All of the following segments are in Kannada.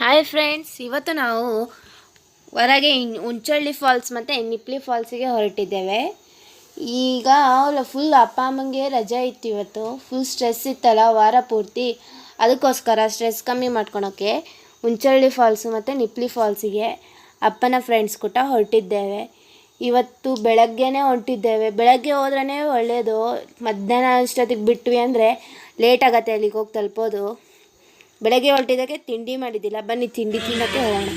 ಹಾಯ್ ಫ್ರೆಂಡ್ಸ್, ಇವತ್ತು ನಾವು ಹೊರಗೆ ಉಂಚಳ್ಳಿ ಫಾಲ್ಸ್ ಮತ್ತು ನಿಪ್ಲಿ ಫಾಲ್ಸಿಗೆ ಹೊರಟಿದ್ದೇವೆ. ಈಗ ಫುಲ್ ಅಪ್ಪ ಅಮ್ಮಂಗೆ ರಜೆ ಇತ್ತು. ಇವತ್ತು ಫುಲ್ ಸ್ಟ್ರೆಸ್ ಇತ್ತಲ್ಲ ವಾರ ಪೂರ್ತಿ. ಅದಕ್ಕೋಸ್ಕರ ಸ್ಟ್ರೆಸ್ ಕಮ್ಮಿ ಮಾಡ್ಕೊಳೋಕ್ಕೆ ಉಂಚಳ್ಳಿ ಫಾಲ್ಸು ಮತ್ತು ನಿಪ್ಲಿ ಫಾಲ್ಸಿಗೆ ಅಪ್ಪನ ಫ್ರೆಂಡ್ಸ್ ಕೂಟ ಹೊರಟಿದ್ದೇವೆ. ಇವತ್ತು ಬೆಳಗ್ಗೆನೇ ಹೊರಟಿದ್ದೇವೆ. ಬೆಳಗ್ಗೆ ಹೋದ್ರೇ ಒಳ್ಳೆಯದು. ಮಧ್ಯಾಹ್ನ ಅಷ್ಟೊತ್ತಿಗೆ ಬಿಟ್ವಿ ಅಂದರೆ ಲೇಟ್ ಆಗುತ್ತೆ ಅಲ್ಲಿಗೆ ಹೋಗಿ ತಲುಪೋದು. ಬೆಳಗ್ಗೆ ಹೊರಟಿದ್ದಕ್ಕೆ ತಿಂಡಿ ಮಾಡಿದ್ದಿಲ್ಲ. ಬನ್ನಿ ತಿಂಡಿ ತಿನ್ನೋಕ್ಕೆ ಹೋಗೋಣ.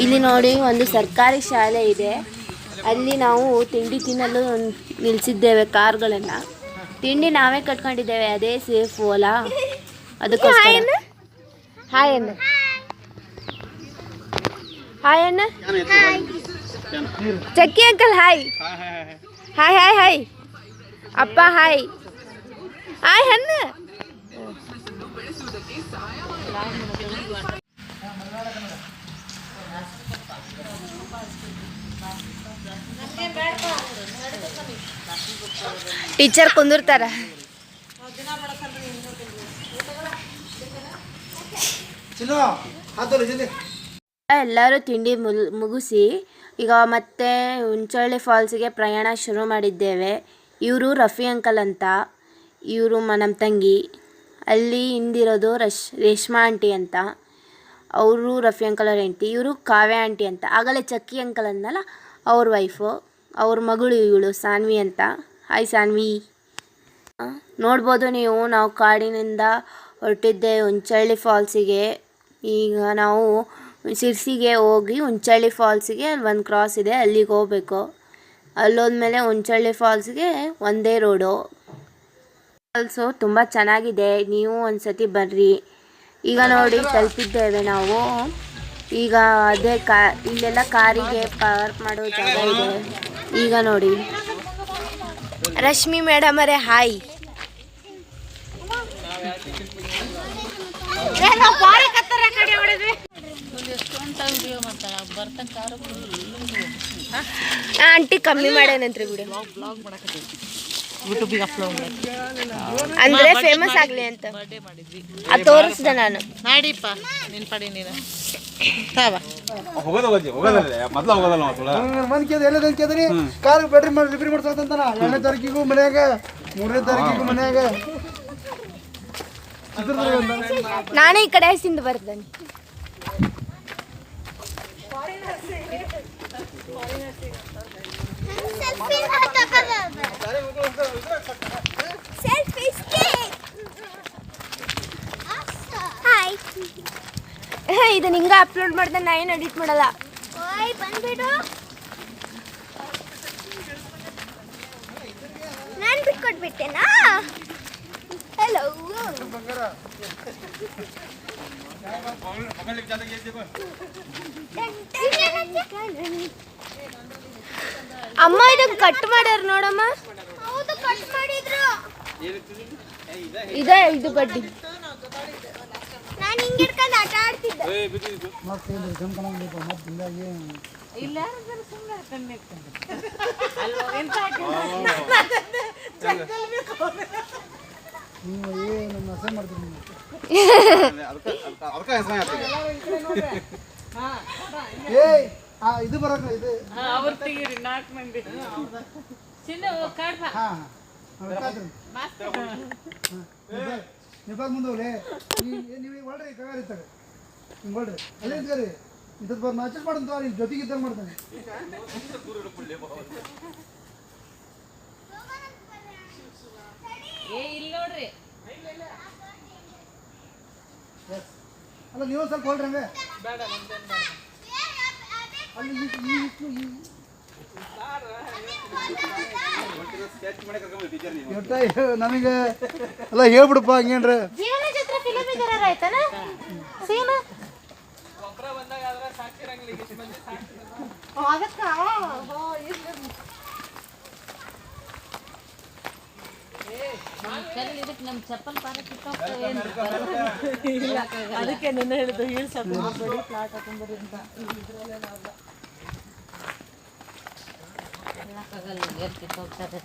ಇಲ್ಲಿ ನೋಡಿ ಒಂದು ಸರ್ಕಾರಿ ಶಾಲೆ ಇದೆ. ಅಲ್ಲಿ ನಾವು ತಿಂಡಿ ತಿನ್ನಲು ನಿಲ್ಲಿಸಿದ್ದೇವೆ ಕಾರ್ಗಳನ್ನು. ತಿಂಡಿ ನಾವೇ ಕಟ್ಕೊಂಡಿದ್ದೇವೆ, ಅದೇ ಸೇಫು ಅಲ್ಲ, ಅದಕ್ಕೋಸ್ಕರ. ಹಾಯ್ ಅಣ್ಣ, ಹಾಯ್ ಅಣ್ಣ, ಚಕ್ಕಿ uncle hi, hi hi hi ಅಪ್ಪ ಹಾಯ್, ಹಾಯ್ ಅಣ್ಣ. ಟೀಚರ್ ಕುಂದಿರ್ತಾರ. ಎಲ್ಲರೂ ತಿಂಡಿ ಮುಗಿಸಿ ಈಗ ಮತ್ತೆ ಉಂಚಳ್ಳಿ ಫಾಲ್ಸಿಗೆ ಪ್ರಯಾಣ ಶುರು ಮಾಡಿದ್ದೇವೆ. ಇವರು ರಫಿ ಅಂಕಲ್ ಅಂತ, ಇವರು ನಮ್ಮ ತಂಗಿ. ಅಲ್ಲಿ ಹಿಂದಿರೋದು ರೇಷ್ಮಾ ಆಂಟಿ ಅಂತ, ಅವರು ರಫಿ ಅಂಕಲ್ ಅವ್ರ ಹೆಂಡತಿ. ಇವರು ಕಾವ್ಯ ಆಂಟಿ ಅಂತ, ಆಗಲೇ ಚಕ್ಕಿ ಅಂಕಲ್ ಅಂದಲ್ಲ ಅವ್ರ ವೈಫು. ಅವ್ರ ಮಗಳು ಇವಳು ಸಾನ್ವಿ ಅಂತ. ಹಾಯ್ ಸಾನ್ವಿ. ನೋಡ್ಬೋದು ನೀವು, ನಾವು ಕಾಡಿನಿಂದ ಹೊರಟಿದ್ದೆ ಉಂಚಳ್ಳಿ ಫಾಲ್ಸಿಗೆ. ಈಗ ನಾವು ಸಿರ್ಸಿಗೆ ಹೋಗಿ ಉಂಚಳ್ಳಿ ಫಾಲ್ಸಿಗೆ ಅಲ್ಲಿ ಒಂದು ಕ್ರಾಸ್ ಇದೆ, ಅಲ್ಲಿಗೆ ಹೋಗಬೇಕು. ಅಲ್ಲೋದ್ಮೇಲೆ ಉಂಚಳ್ಳಿ ಫಾಲ್ಸ್ಗೆ ಒಂದೇ ರೋಡು. ಫಾಲ್ಸು ತುಂಬ ಚೆನ್ನಾಗಿದೆ, ನೀವು ಒಂದು ಸತಿ ಬರ್ರಿ. ಈಗ ನೋಡಿ ತಲುಪಿದ್ದೇವೆ ನಾವು. ಈಗ ಅದೇ ಇಲ್ಲೆಲ್ಲ ಕಾರಿಗೆ ಪಾರ್ಕ್ ಮಾಡೋ ಜಾಗ ಇದೆ. ಈಗ ನೋಡಿ ರಶ್ಮಿ ಮೇಡಮ್ ಅವರೇ ಹಾಯ್. ಆಂಟಿ ಕಮ್ಮಿ ಮಾಡೇನಂತ್ರಿ ವಿಡಿಯೋ ಅಂದ್ರೆ ಫೇಮಸ್ ಆಗ್ಲಿ ಅಂತ ಅದು ತೋರಿಸ್ದೆ ನಾನು. ನಾಡಿಪ್ಪ ನಿನ್ ಪಡಿ ನೀನು ಕಾರ್ ಬ್ಯಾಟ್ರಿ ಮಾಡಿ ರಿಪೇರಿ ಮಾಡ್ಸೋದಂತಾನ. 2ನೇ ತಾರೀಕಿಗೂ ಮನ್ಯಾಗ, 3ನೇ ತಾರೀಕಿಗೂ ಮನ್ಯಾಗ. ನಾನೇ ಈ ಕಡೆ ಸಿಂದು ಬರ್ತೇನೆ. ಇದು ನಿಂಗ ಅಪ್ಲೋಡ್ ಮಾಡ್ದೆ, ನಾ ಏನು ಎಡಿಟ್ ಮಾಡಲ್ಲ. ನಾನು ಬಿಟ್ಕೊಟ್ಬಿಟ್ಟೆನಾ? ಹಲೋ ಅಮ್ಮ, ಇದನ್ನ ಕಟ್ ಮಾಡ್ಯಾರ ನೋಡಮ್ಮ. ಹೌದು, ಕಟ್ ಮಾಡಿದ್ರು. ಇದೆ ಇದು ಗಡ್ಡಿ. ನಾನು ಹಿಂಗೆ ಹಿಡ್ಕೊಂಡು ಆಟ ಆಡ್ತಿದ್ದೆ. ಇಲ್ಲ ಇದು ಬರಕ ಇದು ಅವ್ರ ತೆಗೀರಿ 4 ಮಂದಿ ಚಿನ್ನ ಕಾಡ್ಬ. ನಿಪಾಗ ಮುಂದವ್ರೆ ನೀವು ಹೊಳ್ರಿ ಕಗಾರಿರ್ತಾರೆ. ಹಿಂಗೆ ಹೊಳ್ರಿ ಅಲ್ಲೇ ಇದ್ರಿ. ಇಂಥದ್ದು ಬರ್ ಮ್ಯಾಚಸ್ ಮಾಡಂತ ನಿಮ್ಮ ಜೊತೆಗೆ ಇದ್ದಾಗ ಮಾಡ್ತಾನೆ. ಇಲ್ಲ ನೋಡ್ರಿ, ಅಲ್ಲ ನೀವು ಸ್ವಲ್ಪ ಹೊಳ್ರಿ ಹಂಗೆ. ಅಲ್ಲಿ ನನಗೆ ಅಲ್ಲ ಹೇಳ್ಬಿಡಪ್ಪ ಹಂಗೇನ್ರ. ನಮ್ಮ ಚಪ್ಪಲ್ ಅದಕ್ಕೆ ನನ್ನ ಹೇಳಿದ್ದು ಹೀಲ್ಸ್ ಹಾಕೊಂಡ್ಬಡಿ, ಫ್ಲಾಟ್ ಹಾಕೊಂಡ್ಬರಿ ಅಂತ. ಹೇಳಕ್ಕಾಗಲ್ಲ, ಹೋಗ್ತಾರೆ.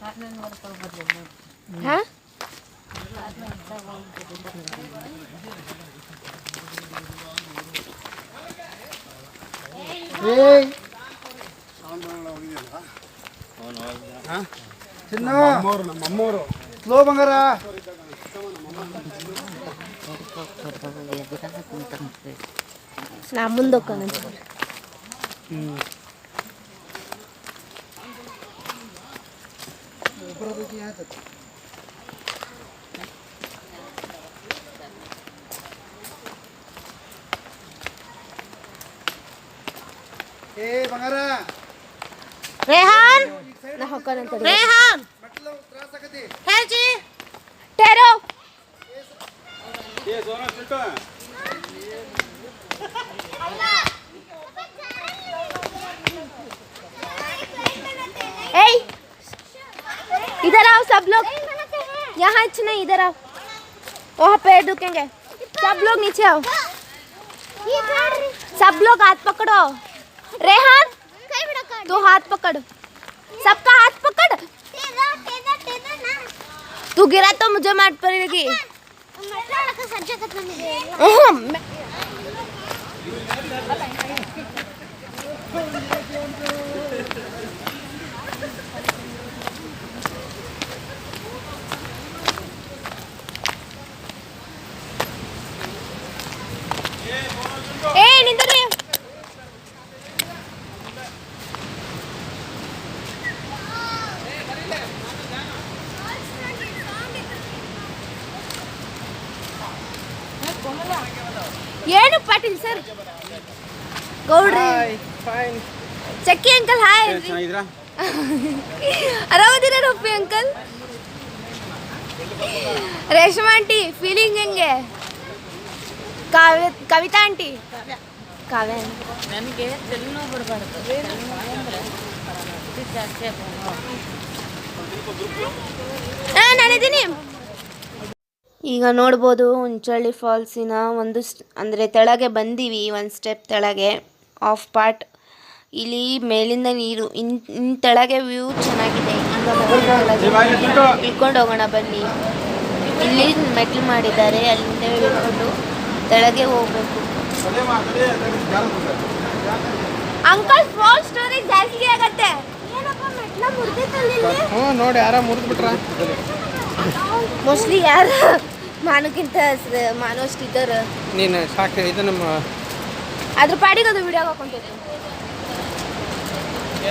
ಹಾಂ ಏಯ್ ಚಿನ್ನ ನಮ್ಮಮ್ಮವರು ಸ್ಲೋ ಬಂಗಾರ ನಾ ಮುಂದೋಗ್ತಾನಂತ ಏ ಬಂಗಾರ ರೇಹಾನ್ ನಾ ಹೊಕ್ಕಾನಂತ ರೇಹಾನ್ ಮೆಟ್ಲು ತ್ರಾಸ ಆಗತಿ ಹೇಳ್ಜಿ ಟೆರೋ ए इधर आओ सब लोग यहाँ नहीं इधर आओ वहाँ पैर दुखेंगे सब लोग नीचे आओ सब लोग हाथ पकड़ो रेहान तू हाथ पकड़ सबका हाथ पकड़ तू गिरा तो मुझे मार पड़ेगी ए निंद्री ಏನು ಪಾಟೀಲ್ ಸರ್ ಗೌಡ್ರಿ ಚಕ್ಕಿ ಅಂಕಲ್ ಹಾಯ್ ಆರಾಮದಿರ Rupi uncle Reshma aunty feeling ಹೆಂಗೆ ಕವಿತಾ ಆಂಟಿ ಕಾವ್ಯ ನನಗೆ ತೆಲುಗು ಬರಬಾರ್ದು ಜಾಸ್ತಿ ನಾನಿದ್ದೀನಿ ಈಗ ನೋಡ್ಬೋದು ಹುಂಚಳ್ಳಿ ಫಾಲ್ಸಿನ ಒಂದು ಅಂದರೆ ತೆಳಗೆ ಬಂದೀವಿ ಒಂದು ಸ್ಟೆಪ್ ತೆಳಗೆ ಆಫ್ ಪಾರ್ಟ್ ಇಲ್ಲಿ ಮೇಲಿಂದ ನೀರು ಇನ್ ತೆಳಗೆ ವ್ಯೂ ಚೆನ್ನಾಗಿದೆ ಈಗ ಇಳ್ಕೊಂಡು ಹೋಗೋಣ ಬನ್ನಿ ಇಲ್ಲಿ ಮೆಟ್ಲು ಮಾಡಿದ್ದಾರೆ ಅಲ್ಲಿಂದ ಇಳ್ಕೊಂಡು ತೆಳಗೆ ಹೋಗ್ಬೇಕು ಅಂಕಲ್ ಫಾಲ್ ಸ್ಟೋರಿ ಜಾಸ್ತಿ ಆಗತ್ತೆ ನೋಡಿ ಯಾರ ಮುರಿದು ಬಿಟ್ರ ಮೋಸ್ಟ್ಲಿ ಯಾರು ಮಾನಕ್ಕಿಂತ ಮಾನೋ ಅಷ್ಟಿದ್ದಾರೆ ನೀನು ಸಾಕು ಇದು ನಮ್ಮ ಅದ್ರ ಪಾಡಿಗೆ ಅದು ವಿಡಿಯೋ ಹಾಕೊಂತೈತೆ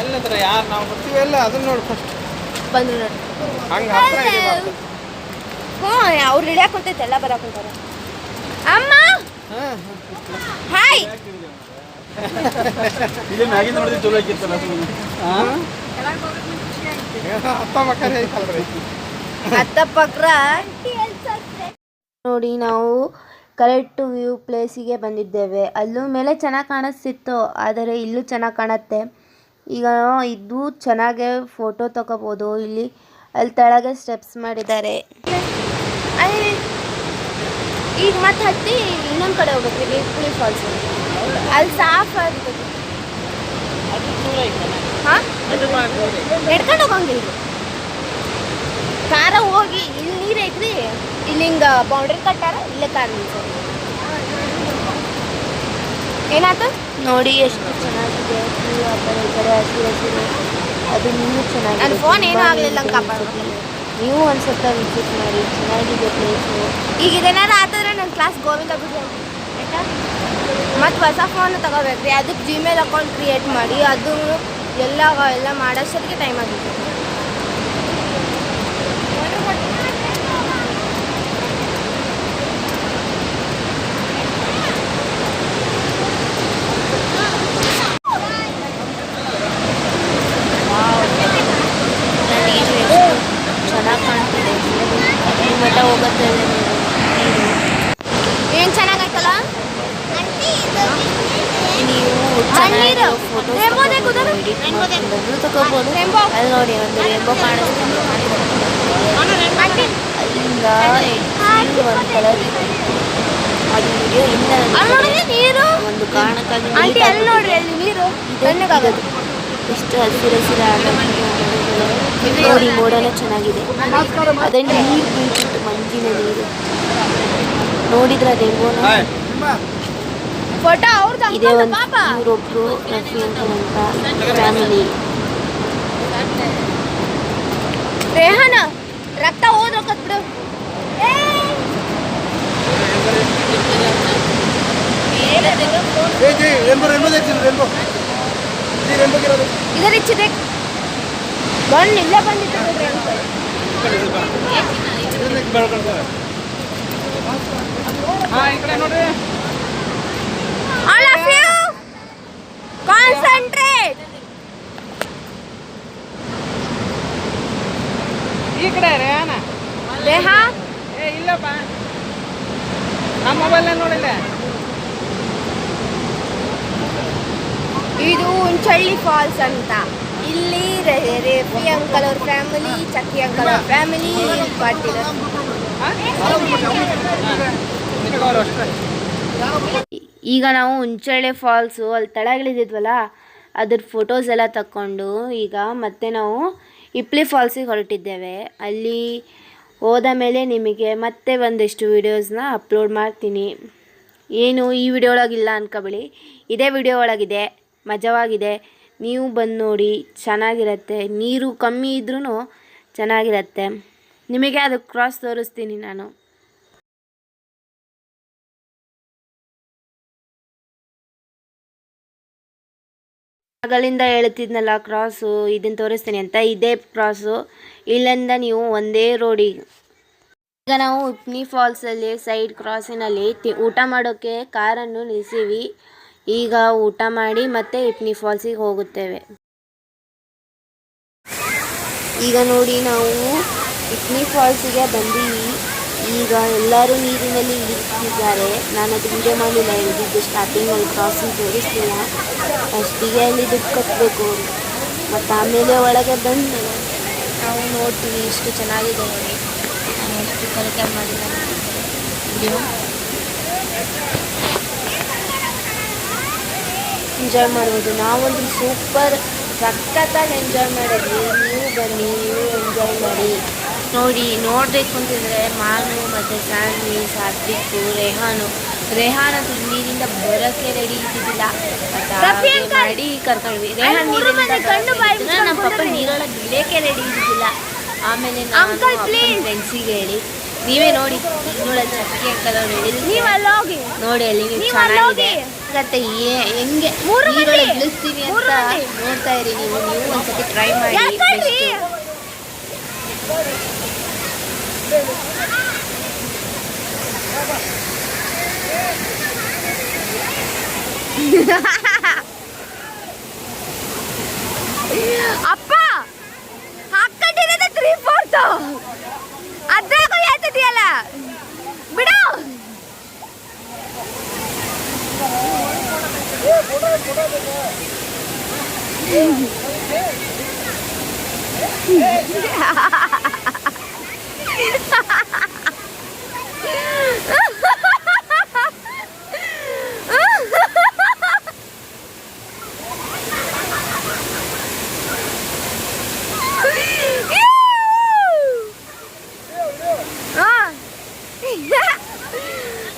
ಎಲ್ಲದ್ರ ಯಾರು ನಾವು ಬರ್ತೀವಿ ಎಲ್ಲ ಅದನ್ನ ನೋಡಿ ಫಸ್ಟ್ ಬಂದ್ರು ನೋಡಿ ಹಂಗೆ ಹ್ಞೂ ಅವ್ರು ರೆಡಿ ಹಾಕೊಂತೈತೆ ಎಲ್ಲ ಬರಾಕೊಂತಾರ ಅಮ್ಮ ಹಾಯ್ ಇಲ್ಲಿ ಮ್ಯಾಗಿಂದ ನೋಡಿದ್ರೆ ಚಲೋ ಆಗಿತ್ತಲ್ಲ ಅಪ್ಪ ಮಕ್ಕಳೇ ಐತಲ್ರಿ ಅತ್ತ ಪಕ್ರ ನೋಡಿ ನಾವು ಕರೆಕ್ಟ್ ವ್ಯೂ ಪ್ಲೇಸಿಗೆ ಬಂದಿದ್ದೇವೆ ಅಲ್ಲೂ ಮೇಲೆ ಚೆನ್ನಾಗಿ ಕಾಣಿಸ್ತಿತ್ತು ಆದರೆ ಇಲ್ಲೂ ಚೆನ್ನಾಗಿ ಕಾಣುತ್ತೆ ಈಗ ಇದು ಚೆನ್ನಾಗೆ ಫೋಟೋ ತಗೋಬೋದು ಇಲ್ಲಿ ಅಲ್ಲಿ ತೆಳಗೆ ಸ್ಟೆಪ್ಸ್ ಮಾಡಿದ್ದಾರೆ ಈಗ ಮತ್ತೆ ಹತ್ತಿ ಇನ್ನೊಂದು ಕಡೆ ಹೋಗ್ಬೇಕು ರೇಪುಳಿ ಫಾಲ್ಸ್ ಅಲ್ಲಿ ಸಾಫ್ ಆಗ್ತದೆ ಹಾಂ ಎಡ್ಕೊಂಡು ಹೋಗಂಗಿಲ್ಲ ಕಾರ ಹೋಗಿ ಇಲ್ಲಿ ನೀರು ಐತ್ರಿ ಇಲ್ಲಿ ಹಿಂಗೆ ಬೌಂಡ್ರಿ ಕಟ್ಟಾರ ಇಲ್ಲೇ ಕಾರ್ ನಿಲ್ಸೋದು ಏನಾಯ್ತು ನೋಡಿ ಎಷ್ಟು ಚೆನ್ನಾಗಿದೆ ಆ ಕಡೆ ಈ ಕಡೆ ಹಸಿರು ಹಸಿರು ಅದು ಇನ್ನೂ ಚೆನ್ನಾಗಿದೆ ನನ್ನ ಫೋನ್ ಏನೂ ಆಗಲಿಲ್ಲ ಕಾಪಾಡ್ತೀನಿ ನೀವು ಒಂದು ಸ್ವಲ್ಪ ವಿಸಿಟ್ ಮಾಡಿ ಚೆನ್ನಾಗಿದೆ ಪ್ಲೇಸು ಈಗ ಇದೇನಾದ್ರು ಆತಂದ್ರೆ ನನ್ನ ಕ್ಲಾಸ್ ಗೋವಿಂದ ಬಿಟ್ಟು ಆಯಿತಾ ಮತ್ತು ಹೊಸ ಫೋನ್ ತಗೋಬೇಕ್ರಿ ಅದಕ್ಕೆ ಜಿಮೇಲ್ ಅಕೌಂಟ್ ಕ್ರಿಯೇಟ್ ಮಾಡಿ ಅದು ಎಲ್ಲ ಮಾಡೋಷ್ಟೊತ್ತಿಗೆ ಟೈಮ್ ಆಗುತ್ತೆ ಚೆನ್ನಾಗಿ ಕಾಣ್ತಿದೆ ಈ ಮಟ್ಟ ಹೋಗುತ್ತೆ ಏನು ಚೆನ್ನಾಗೈತಲ್ಲ ನೀವು ಚೆನ್ನಾಗಿರೋ ಫೋಟೋಸ್ ತಗೋಬೋದು ಅಲ್ಲಿ ನೋಡಿ ಒಂದು ರೇಂಬೋ ಕಾಣಿಸ್ತೀನಿ ಅಲ್ಲಿಂದ ಒಂದು ಕಲರ್ ಅದು ವಿಡಿಯೋ ಇಂದ ಒಂದು ಕಾರಣಕ್ಕಾಗಿ ನೋಡ್ರಿ ಅಲ್ಲಿ ನೀರು ಎಷ್ಟು ಹಸಿರು ಹಸಿರು ನೋಡಿ ಮೋಡನ ಚೆನ್ನಾಗಿದೆ, ಅದೇ ನೀರು ಬೀಳ್ತಿತ್ತು, ಮಂಜಿನ ನೀರು ನೋಡಿದ್ರೆ ರೆಂಬೋನ. ಫೋಟೋ ಅವ್ರದ್ದು ಇದೇ ಒಂದು ಇವರೊಬ್ರು ರಫಿ ಅಂಕಲ್ ಅಂತ ಫ್ಯಾಮಿಲಿ. ರೇಹಾನ ರಕ್ತ ಹೋದ್ರಕ್ಕತ್ ಬಿಡು. ಇದರ ಇಚ್ಛಿದೆ ಬಂದು ಇಲ್ಲೇ ಬಂದಿತ್ತು ನೋಡ್ರಿ uncle. All of you concentrate. ಈ ಕಡೆ ರೇಹಾನ ರೇಹಾ ಏ ಇಲ್ಲಪ್ಪ ನಮ್ಮ ಮೊಬೈಲ್ ನೋಡಿಲ್ಲ. ಇದು ಉಂಚಳ್ಳಿ ಫಾಲ್ಸ್ ಅಂತ. ಇಲ್ಲಿ ರೇಫಿ ಅಂಕಲ್ ಅವ್ರ ಫ್ಯಾಮಿಲಿ, ಚಕ್ಕಿ ಅಂಕಲ್ ಅವ್ರ ಫ್ಯಾಮಿಲಿ, ಪಾಟೀಲ್ ಈಗ ನಾವು ಉಂಚಳ್ಳಿ ಫಾಲ್ಸು ಅಲ್ಲಿ ತಳಗಿಳಿದಿದ್ವಲ್ಲ ಅದ್ರ ಫೋಟೋಸ್ ಎಲ್ಲ ತಕ್ಕೊಂಡು ಈಗ ಮತ್ತೆ ನಾವು ಇಪ್ಲಿ ಫಾಲ್ಸಿಗೆ ಹೊರಟಿದ್ದೇವೆ. ಅಲ್ಲಿ ಹೋದ ಮೇಲೆ ನಿಮಗೆ ಮತ್ತೆ ಒಂದಿಷ್ಟು ವೀಡಿಯೋಸ್ನ ಅಪ್ಲೋಡ್ ಮಾಡ್ತೀನಿ. ಏನು ಈ ವಿಡಿಯೋ ಒಳಗಿಲ್ಲ ಅನ್ಕೋಬೇಡಿ, ಇದೇ ವಿಡಿಯೋ ಒಳಗಿದೆ, ಮಜವಾಗಿದೆ. ನೀವು ಬಂದು ನೋಡಿ, ಚೆನ್ನಾಗಿರುತ್ತೆ. ನೀರು ಕಮ್ಮಿ ಇದ್ರೂ ಚೆನ್ನಾಗಿರುತ್ತೆ. ನಿಮಗೆ ಅದು ಕ್ರಾಸ್ ತೋರಿಸ್ತೀನಿ ನಾನು. ಆಗಲಿಂದ ಹೇಳ್ತಿದ್ನಲ್ಲ ಕ್ರಾಸು, ಇದನ್ನು ತೋರಿಸ್ತೀನಿ ಅಂತ, ಇದೇ ಕ್ರಾಸು. ಇಲ್ಲಿಂದ ನೀವು ಒಂದೇ ರೋಡಿಗೆ. ಈಗ ನಾವು ಇಪ್ನಿ ಫಾಲ್ಸಲ್ಲಿ ಸೈಡ್ ಕ್ರಾಸಿನಲ್ಲಿ ಊಟ ಮಾಡೋಕ್ಕೆ ಕಾರನ್ನು ನಿಲ್ಲಿಸೀವಿ. ಈಗ ಊಟ ಮಾಡಿ ಮತ್ತೆ ಇಪ್ನಿ ಫಾಲ್ಸಿಗೆ ಹೋಗುತ್ತೇವೆ. ಈಗ ನೋಡಿ ನಾವು ಇಪ್ನಿ ಫಾಲ್ಸಿಗೆ ಬಂದೀವಿ. ಈಗ ಎಲ್ಲರೂ ನೀರಿನಲ್ಲಿ ಇಳಿತಿದ್ದಾರೆ. ನಾನು ಅದು ವಿಡಿಯೋ ಮಾಡಿಲ್ಲ, ಇಳಿದಿದ್ದು ಸ್ಟಾರ್ಟಿಂಗಲ್ಲಿ ಕ್ರಾಸಿಂಗ್ ತೋರಿಸ್ತಿಲ್ಲ. ಅಷ್ಟಿಗೆ ಅಲ್ಲಿ ದುಡ್ಡು ಕಟ್ಟಬೇಕು. ಮತ್ತು ಆಮೇಲೆ ಒಳಗೆ ಬಂದು ನಾವು ನೋಡ್ತೀವಿ. ಇಷ್ಟು ಚೆನ್ನಾಗಿದೆ ನೋಡಿ. ನಾನು ಎಷ್ಟು ಕಲಿಕೆ ಮಾಡಿಲ್ಲ ವಿಡಿಯೋ. ಎಂಜಾಯ್ ಮಾಡ್ಬೋದು. ನಾವೊಂದು ಸೂಪರ್ ಸಖತ್ತಾಗಿ ಎಂಜಾಯ್ ಮಾಡಿದ್ವಿ. ನೀವು ಬನ್ನಿ, ನೀವು ಎಂಜಾಯ್ ಮಾಡಿ. ನೋಡಿ, ನೋಡಬೇಕು ಅಂತಿದ್ರೆ ಮಾನು ಮತ್ತು ಸ್ಯಾನ್ವಿ, ಸಾತ್ವಿಕ್, ರೇಹಾನದು ನೀರಿಂದ ಬರೋಕ್ಕೆ ರೆಡಿ ಇದ್ದಿದ್ದಿಲ್ಲ. ಮಾಡಿ ಕರ್ಕೊಂಡ್ವಿ. ರೇಹಾನ್ ನೀರಿಂದ ನಮ್ಮ ಪಪ್ಪ ನೀರೊಳಗೆ ಇಳಿಯೋಕ್ಕೆ ರೆಡಿ ಇದ್ದಿದ್ದಿಲ್ಲ. ಆಮೇಲೆ ನಾನು ಫ್ರೆಂಡ್ಸಿಗೆ ಹೇಳಿ, ನೀವೇ ನೋಡಿ ಇನ್ನೊಳಗೆ ಚಕ್ಕಿ ಅಂಕಲ್ ಅವ್ರು ಹೇಳಿದ್ರು ನೋಡಿ, ಅಲ್ಲಿ ನೀವು ಚೆನ್ನಾಗಿದೆ ಮತ್ತೆ ಹೆಂಗೆ ನೀರೊಳಗೆ ಇಳಿಸ್ತೀವಿ ಅಂತ ನೋಡ್ತಾ ಇರಿ. ನೀವು ಒಂದ್ಸತಿ ಟ್ರೈ ಮಾಡಿ. ಅಪ್ಪ ಹಾಕೊಂಡಿರೋದು 3/4 ಅದ್ರಾಗ ಹೇಳ್ತಿದೆಯಲ್ಲ ಬಿಡು.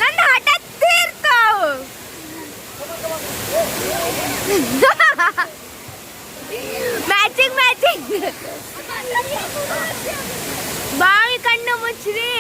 ನನ್ನ ಹಠ ತೀರ್ತಾವು. ಮ್ಯಾಚಿಂಗ್ ಬಾವಿ ಕಣ್ಣು ಮುಚ್ಚ್ರಿ.